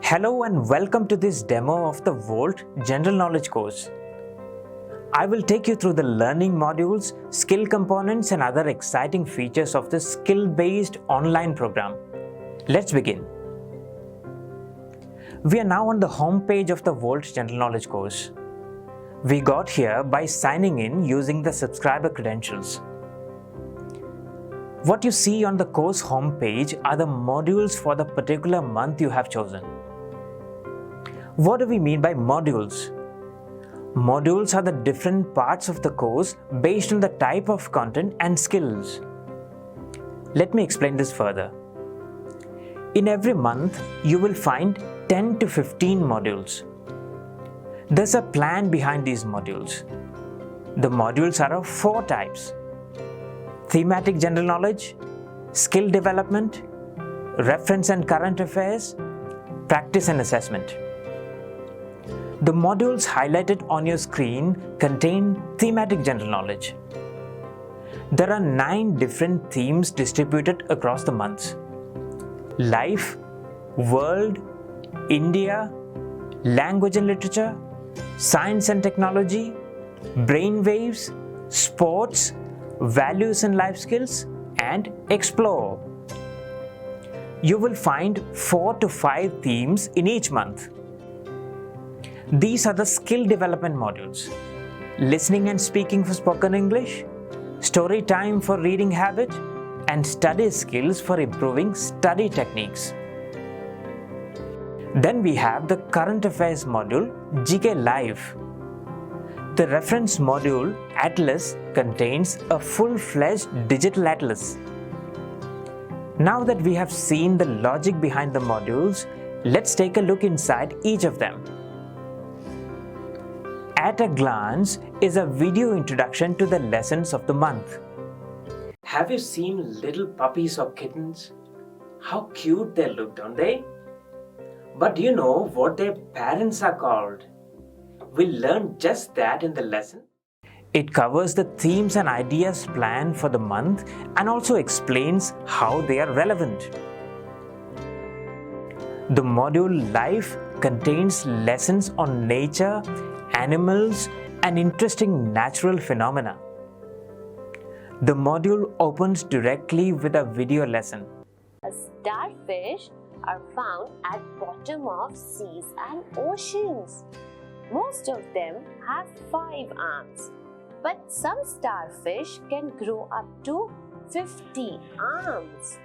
Hello and welcome to this demo of the Volt General Knowledge course. I will take you through the learning modules, skill components and other exciting features of this skill-based online program. Let's begin. We are now on the home page of the Volt General Knowledge course. We got here by signing in using the subscriber credentials. What you see on the course homepage are the modules for the particular month you have chosen. What do we mean by modules? Modules are the different parts of the course based on the type of content and skills. Let me explain this further. In every month, you will find 10 to 15 modules. There's a plan behind these modules. The modules are of 4 types: thematic general knowledge, skill development, reference and current affairs, practice and assessment. The modules highlighted on your screen contain thematic general knowledge. There are 9 different themes distributed across the months: life, world, India, language and literature, science and technology, brainwaves, sports, values and life skills, and explore. You will find 4 to 5 themes in each month. These are the skill development modules: listening and speaking for spoken English, story time for reading habit, and study skills for improving study techniques. Then we have the current affairs module, GK Live. The reference module, Atlas, contains a full-fledged digital atlas. Now that we have seen the logic behind the modules, let's take a look inside each of them. At a glance is a video introduction to the lessons of the month. Have you seen little puppies or kittens? How cute they look, don't they? But do you know what their parents are called? We'll learn just that in the lesson. It covers the themes and ideas planned for the month and also explains how they are relevant. The module Life contains lessons on nature, animals, and interesting natural phenomena. The module opens directly with a video lesson. Starfish are found at bottom of seas and oceans. Most of them have 5 arms, but some starfish can grow up to 50 arms.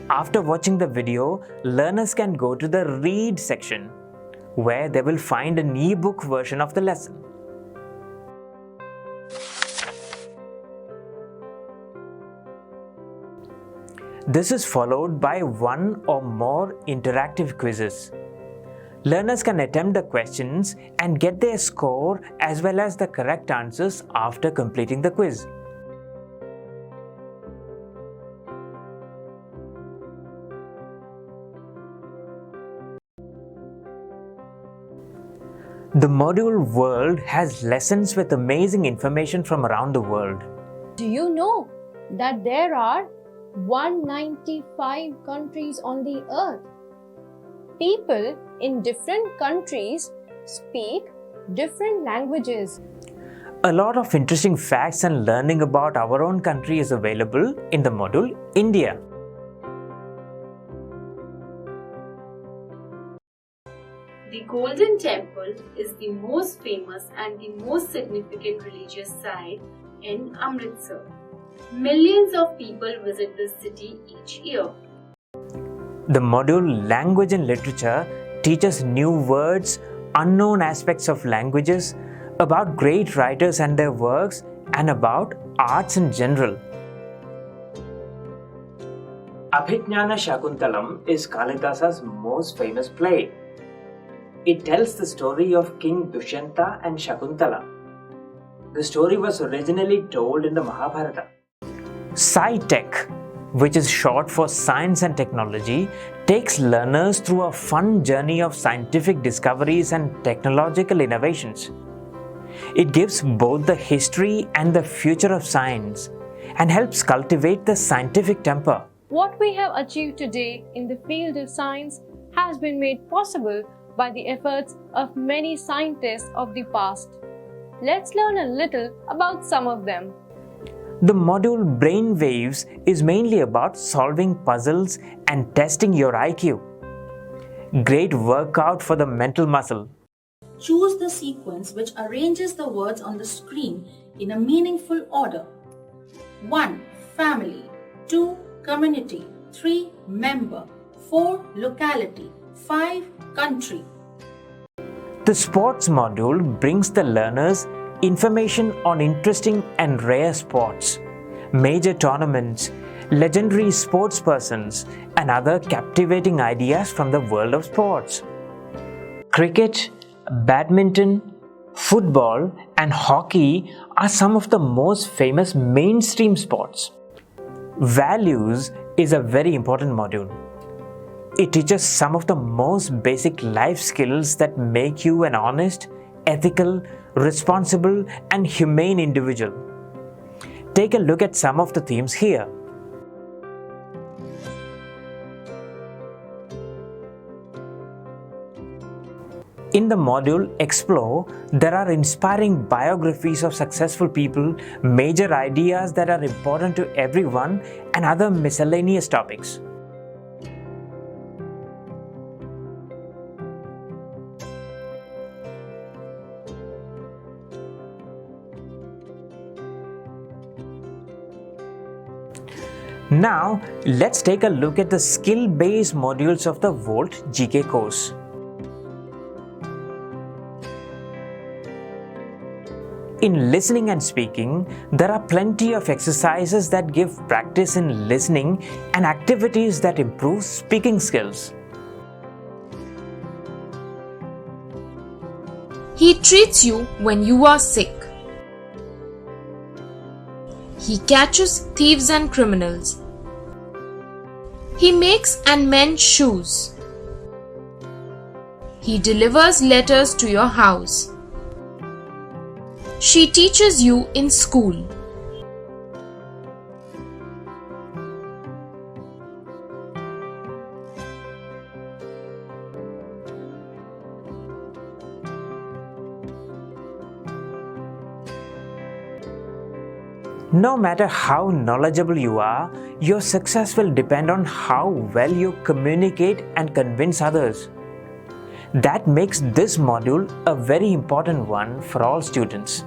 After watching the video, learners can go to the Read section, where they will find an e-book version of the lesson. This is followed by 1 or more interactive quizzes. Learners can attempt the questions and get their score as well as the correct answers after completing the quiz. The module World has lessons with amazing information from around the world. Do you know that there are 195 countries on the earth? People in different countries speak different languages. A lot of interesting facts and learning about our own country is available in the module India. The Golden Temple is the most famous and the most significant religious site in Amritsar. Millions of people visit this city each year. The module Language and Literature teaches new words, unknown aspects of languages, about great writers and their works, and about arts in general. Abhijnana Shakuntalam is Kalidasa's most famous play. It tells the story of King Dushyanta and Shakuntala. The story was originally told in the Mahabharata. SciTech, which is short for Science and Technology, takes learners through a fun journey of scientific discoveries and technological innovations. It gives both the history and the future of science and helps cultivate the scientific temper. What we have achieved today in the field of science has been made possible by the efforts of many scientists of the past. Let's learn a little about some of them. The module Brainwaves is mainly about solving puzzles and testing your IQ. Great workout for the mental muscle. Choose the sequence which arranges the words on the screen in a meaningful order. 1. Family. 2. Community. 3. Member. 4. Locality. 5. Country. The sports module brings the learners information on interesting and rare sports, major tournaments, legendary sports persons, and other captivating ideas from the world of sports. Cricket, badminton, football, and hockey are some of the most famous mainstream sports. Values is a very important module. It teaches some of the most basic life skills that make you an honest, ethical, responsible, and humane individual. Take a look at some of the themes here. In the module Explore, there are inspiring biographies of successful people, major ideas that are important to everyone, and other miscellaneous topics. Now, let's take a look at the skill-based modules of the Volt GK course. In listening and speaking, there are plenty of exercises that give practice in listening and activities that improve speaking skills. He treats you when you are sick. He catches thieves and criminals. He makes and mends shoes. He delivers letters to your house. She teaches you in school. No matter how knowledgeable you are, your success will depend on how well you communicate and convince others. That makes this module a very important one for all students.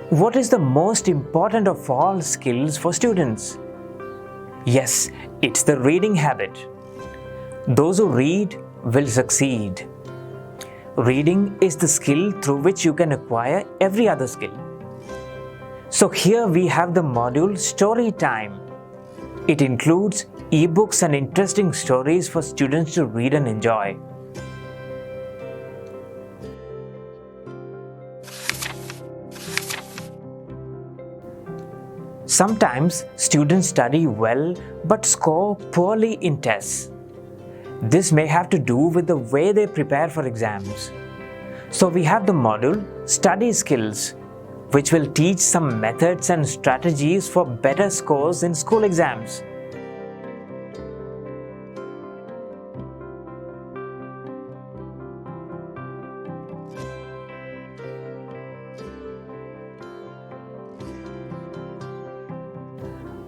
What is the most important of all skills for students? Yes, it's the reading habit. Those who read will succeed. Reading is the skill through which you can acquire every other skill. So here we have the module Story Time. It includes ebooks and interesting stories for students to read and enjoy. Sometimes students study well but score poorly in tests. This may have to do with the way they prepare for exams. So we have the module Study Skills, which will teach some methods and strategies for better scores in school exams.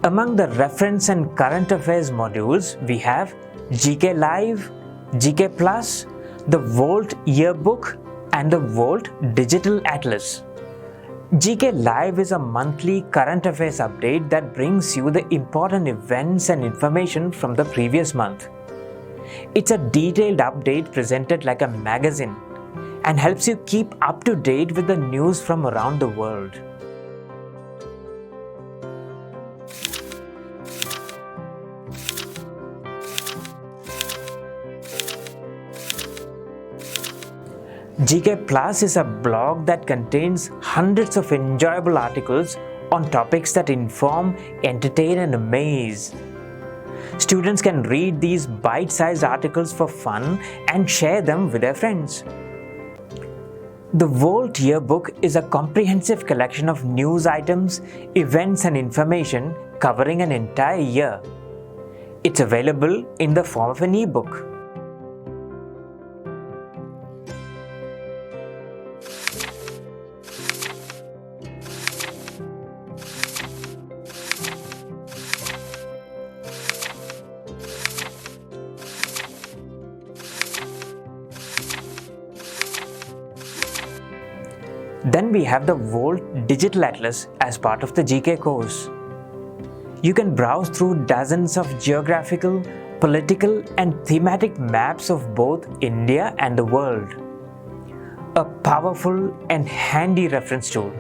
Among the reference and current affairs modules, we have GK Live, GK Plus, the Volt Yearbook, and the Volt Digital Atlas. GK Live is a monthly current affairs update that brings you the important events and information from the previous month. It's a detailed update presented like a magazine and helps you keep up to date with the news from around the world. GK Plus is a blog that contains hundreds of enjoyable articles on topics that inform, entertain, and amaze. Students can read these bite-sized articles for fun and share them with their friends. The Volt Yearbook is a comprehensive collection of news items, events, and information covering an entire year. It's available in the form of an ebook. Then we have the Volt Digital Atlas as part of the GK course. You can browse through dozens of geographical, political, and thematic maps of both India and the world. A powerful and handy reference tool.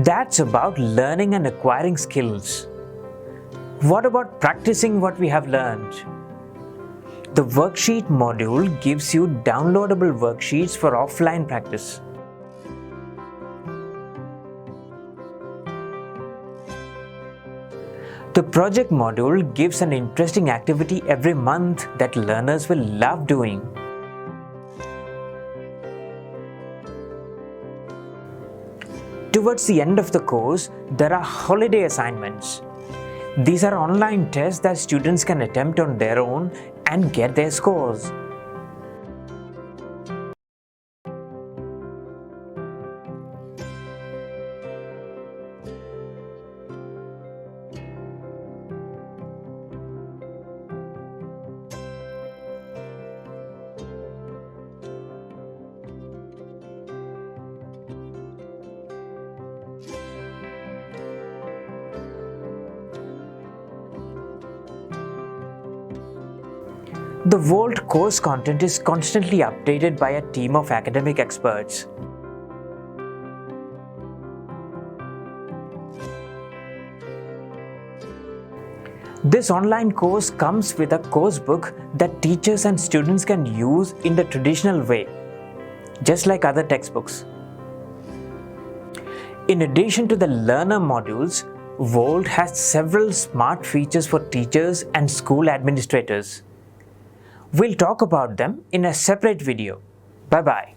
That's about learning and acquiring skills. What about practicing what we have learned? The worksheet module gives you downloadable worksheets for offline practice. The project module gives an interesting activity every month that learners will love doing. Towards the end of the course, there are holiday assignments. These are online tests that students can attempt on their own and get their scores. The Volt course content is constantly updated by a team of academic experts. This online course comes with a course book that teachers and students can use in the traditional way, just like other textbooks. In addition to the learner modules, Volt has several smart features for teachers and school administrators. We'll talk about them in a separate video. Bye-bye.